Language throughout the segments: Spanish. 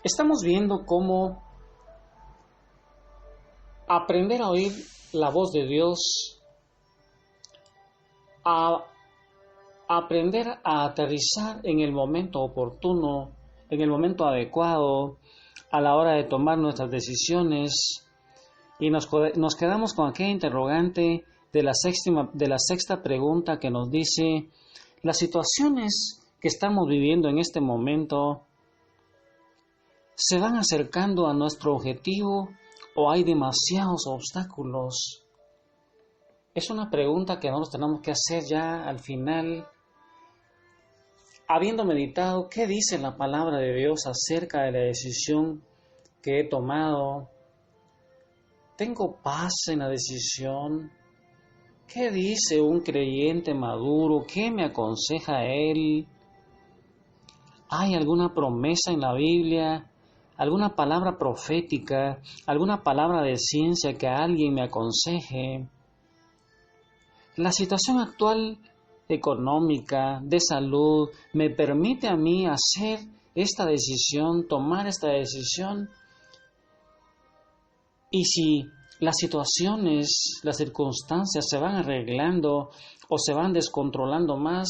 Estamos viendo cómo aprender a oír la voz de Dios, a aprender a aterrizar en el momento oportuno, en el momento adecuado, a la hora de tomar nuestras decisiones, y nos quedamos con aquella interrogante de la sexta pregunta que nos dice: ¿las situaciones que estamos viviendo en este momento se van acercando a nuestro objetivo o hay demasiados obstáculos? Es una pregunta que nosotros tenemos que hacer ya al final, habiendo meditado qué dice la palabra de Dios acerca de la decisión que he tomado. ¿Tengo paz en la decisión? ¿Qué dice un creyente maduro? ¿Qué me aconseja él? ¿Hay alguna promesa en la Biblia? ¿Alguna palabra profética? ¿Alguna palabra de ciencia que alguien me aconseje? La situación actual económica, de salud, me permite a mí hacer esta decisión, tomar esta decisión. Y si las situaciones, las circunstancias se van arreglando o se van descontrolando más,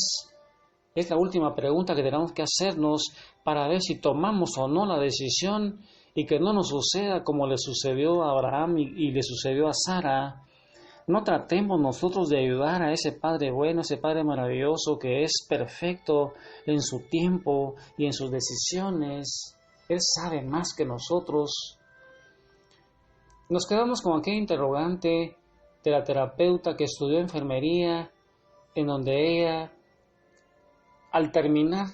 es la última pregunta que tenemos que hacernos para ver si tomamos o no la decisión y que no nos suceda como le sucedió a Abraham y le sucedió a Sara. No tratemos nosotros de ayudar a ese Padre bueno, ese Padre maravilloso que es perfecto en su tiempo y en sus decisiones. Él sabe más que nosotros. Nos quedamos con aquel interrogante de la terapeuta que estudió enfermería, en donde ella, al terminar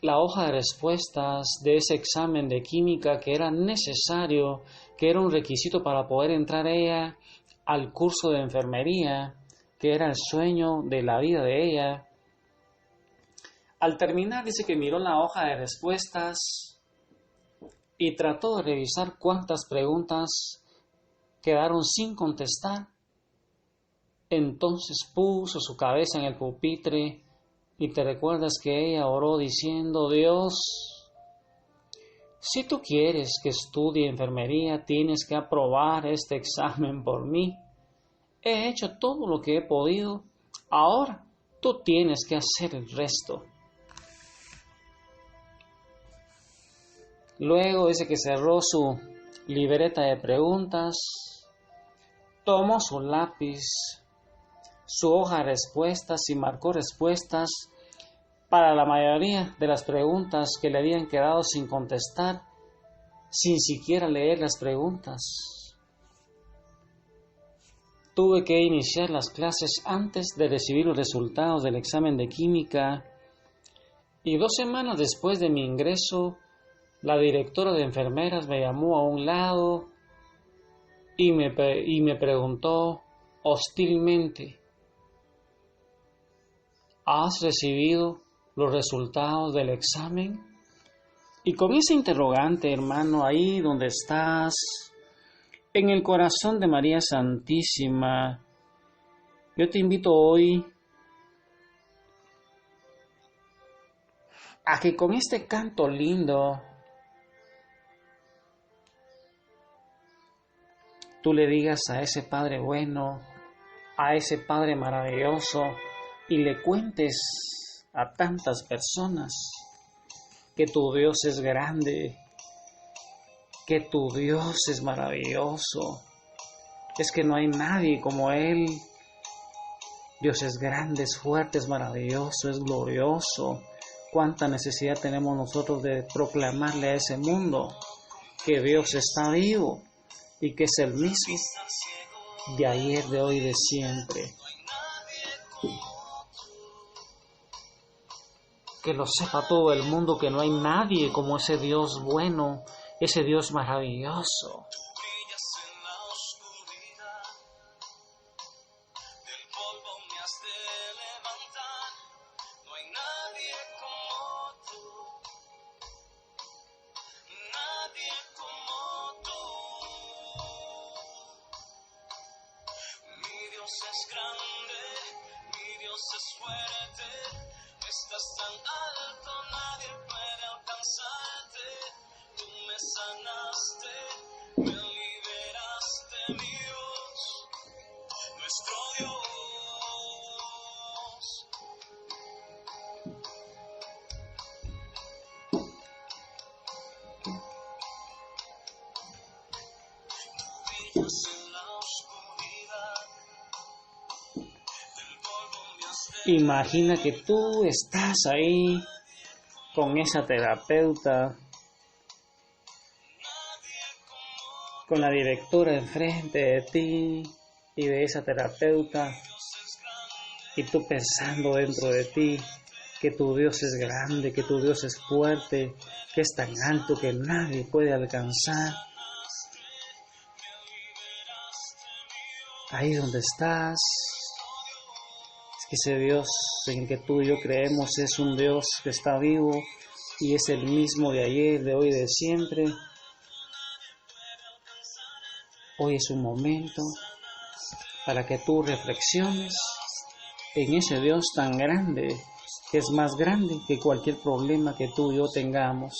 la hoja de respuestas de ese examen de química que era necesario, que era un requisito para poder entrar ella al curso de enfermería, que era el sueño de la vida de ella, al terminar dice que miró la hoja de respuestas y trató de revisar cuántas preguntas quedaron sin contestar. Entonces puso su cabeza en el pupitre y te recuerdas que ella oró diciendo: Dios, si tú quieres que estudie enfermería, tienes que aprobar este examen por mí. He hecho todo lo que he podido, ahora tú tienes que hacer el resto. Luego dice que cerró su libreta de preguntas, tomó su lápiz, su hoja de respuestas y marcó respuestas para la mayoría de las preguntas que le habían quedado sin contestar, sin siquiera leer las preguntas. Tuve que iniciar las clases antes de recibir los resultados del examen de química y 2 semanas después de mi ingreso, la directora de enfermeras me llamó a un lado y me preguntó hostilmente: ¿has recibido los resultados del examen? Y con ese interrogante, hermano, ahí donde estás, en el corazón de María Santísima, yo te invito hoy a que con este canto lindo tú le digas a ese Padre bueno, a ese Padre maravilloso, y le cuentes a tantas personas que tu Dios es grande, que tu Dios es maravilloso, es que no hay nadie como Él. Dios es grande, es fuerte, es maravilloso, es glorioso. Cuánta necesidad tenemos nosotros de proclamarle a ese mundo que Dios está vivo y que es el mismo de ayer, de hoy y de siempre. Que lo sepa todo el mundo, que no hay nadie como ese Dios bueno, ese Dios maravilloso. Es grande, mi Dios es fuerte, estás tan alto, nadie puede alcanzarte. Imagina que tú estás ahí con esa terapeuta, con la directora enfrente de ti y de esa terapeuta, y tú pensando dentro de ti que tu Dios es grande, que tu Dios es fuerte, que es tan alto que nadie puede alcanzar. Ahí donde estás, es que ese Dios en el que tú y yo creemos es un Dios que está vivo y es el mismo de ayer, de hoy, de siempre. Hoy es un momento para que tú reflexiones en ese Dios tan grande, que es más grande que cualquier problema que tú y yo tengamos.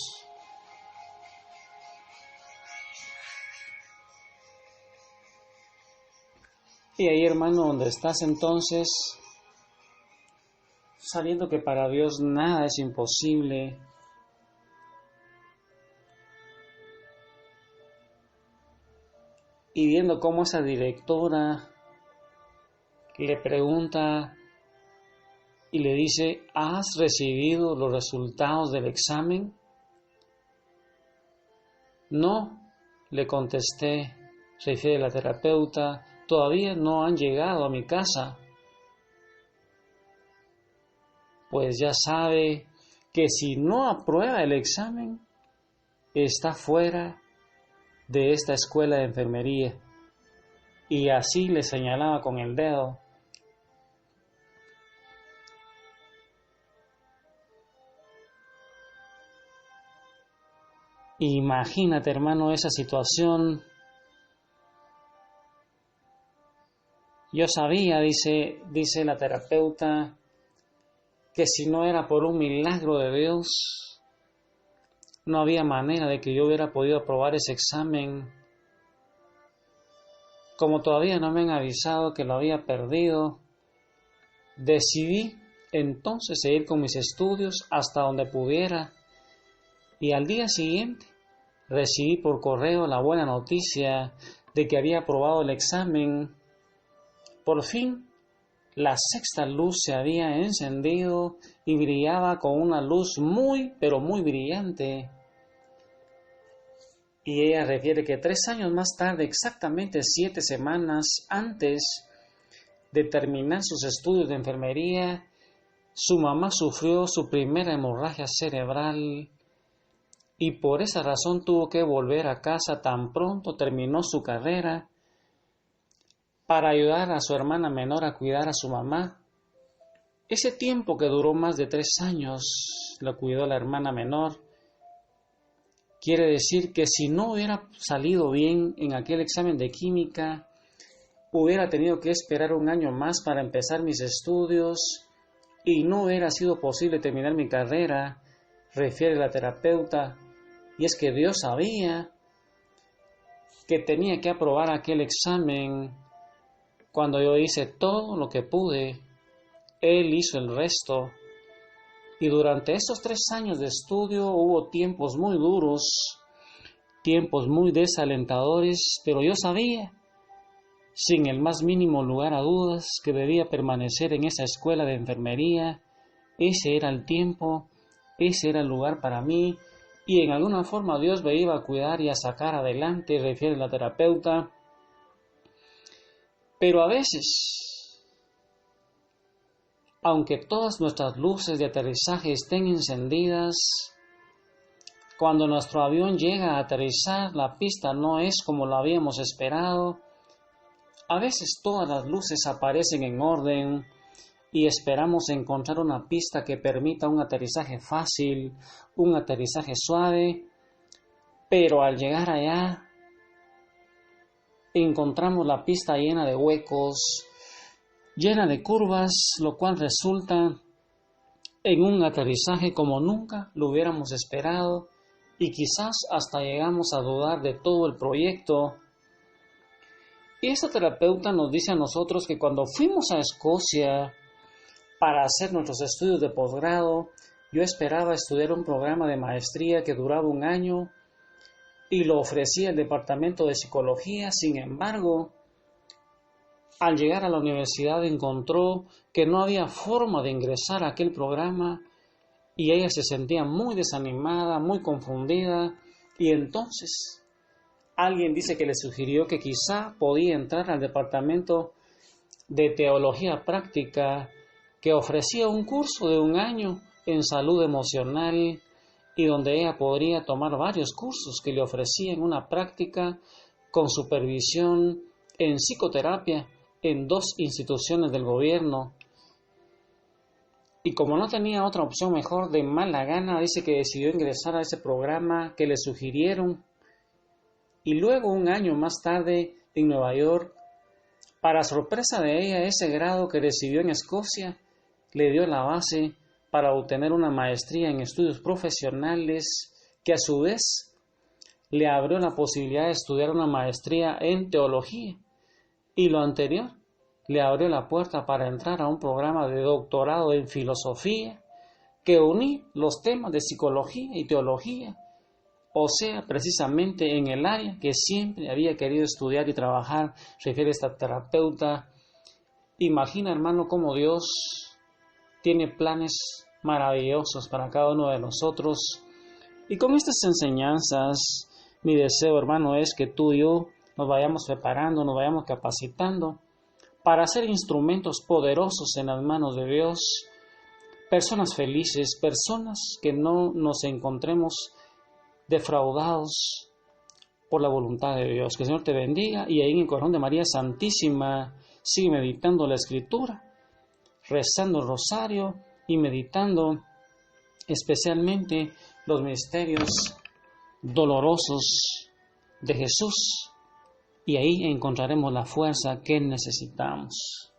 Y ahí, hermano, donde estás entonces, sabiendo que para Dios nada es imposible, y viendo cómo esa directora le pregunta y le dice, ¿has recibido los resultados del examen? No, le contesté, refiere la terapeuta, todavía no han llegado a mi casa. Pues ya sabe que si no aprueba el examen, está fuera de esta escuela de enfermería. Y así le señalaba con el dedo. Imagínate, hermano, esa situación. Yo sabía, dice la terapeuta, que si no era por un milagro de Dios, no había manera de que yo hubiera podido aprobar ese examen. Como todavía no me han avisado que lo había perdido, decidí entonces seguir con mis estudios hasta donde pudiera. Y al día siguiente recibí por correo la buena noticia de que había aprobado el examen. Por fin, la sexta luz se había encendido y brillaba con una luz muy, pero muy brillante. Y ella refiere que 3 años más tarde, exactamente 7 semanas antes de terminar sus estudios de enfermería, su mamá sufrió su primera hemorragia cerebral y por esa razón tuvo que volver a casa tan pronto terminó su carrera para ayudar a su hermana menor a cuidar a su mamá. Ese tiempo que duró más de 3 años, lo cuidó la hermana menor. Quiere decir que si no hubiera salido bien en aquel examen de química, hubiera tenido que esperar 1 año más para empezar mis estudios y no hubiera sido posible terminar mi carrera, refiere la terapeuta. Y es que Dios sabía que tenía que aprobar aquel examen. Cuando yo hice todo lo que pude, Él hizo el resto. Y durante estos 3 años de estudio hubo tiempos muy duros, tiempos muy desalentadores, pero yo sabía, sin el más mínimo lugar a dudas, que debía permanecer en esa escuela de enfermería. Ese era el tiempo, ese era el lugar para mí, y en alguna forma Dios me iba a cuidar y a sacar adelante, refiere la terapeuta. Pero a veces, aunque todas nuestras luces de aterrizaje estén encendidas, cuando nuestro avión llega a aterrizar, la pista no es como lo habíamos esperado. A veces todas las luces aparecen en orden y esperamos encontrar una pista que permita un aterrizaje fácil, un aterrizaje suave, pero al llegar allá encontramos la pista llena de huecos, llena de curvas, lo cual resulta en un aterrizaje como nunca lo hubiéramos esperado y quizás hasta llegamos a dudar de todo el proyecto. Y esta terapeuta nos dice a nosotros que cuando fuimos a Escocia para hacer nuestros estudios de posgrado, yo esperaba estudiar un programa de maestría que duraba 1 año y lo ofrecía el departamento de psicología. Sin embargo, al llegar a la universidad encontró que no había forma de ingresar a aquel programa y ella se sentía muy desanimada, muy confundida, y entonces alguien dice que le sugirió que quizá podía entrar al departamento de teología práctica, que ofrecía un curso de 1 año en salud emocional y donde ella podría tomar varios cursos que le ofrecían una práctica con supervisión en psicoterapia en 2 instituciones del gobierno. Y como no tenía otra opción mejor, de mala gana, dice que decidió ingresar a ese programa que le sugirieron. Y luego, 1 año más tarde, en Nueva York, para sorpresa de ella, ese grado que recibió en Escocia le dio la base para obtener una maestría en estudios profesionales, que a su vez le abrió la posibilidad de estudiar una maestría en teología. Y lo anterior le abrió la puerta para entrar a un programa de doctorado en filosofía que unía los temas de psicología y teología, o sea, precisamente en el área que siempre había querido estudiar y trabajar, refiere esta terapeuta. Imagina, hermano, cómo Dios tiene planes maravillosos para cada uno de nosotros. Y con estas enseñanzas, mi deseo, hermano, es que tú y yo nos vayamos preparando, nos vayamos capacitando para ser instrumentos poderosos en las manos de Dios, personas felices, personas que no nos encontremos defraudados por la voluntad de Dios. Que el Señor te bendiga, y ahí en el corazón de María Santísima sigue meditando la Escritura, rezando el rosario y meditando especialmente los misterios dolorosos de Jesús, y ahí encontraremos la fuerza que necesitamos.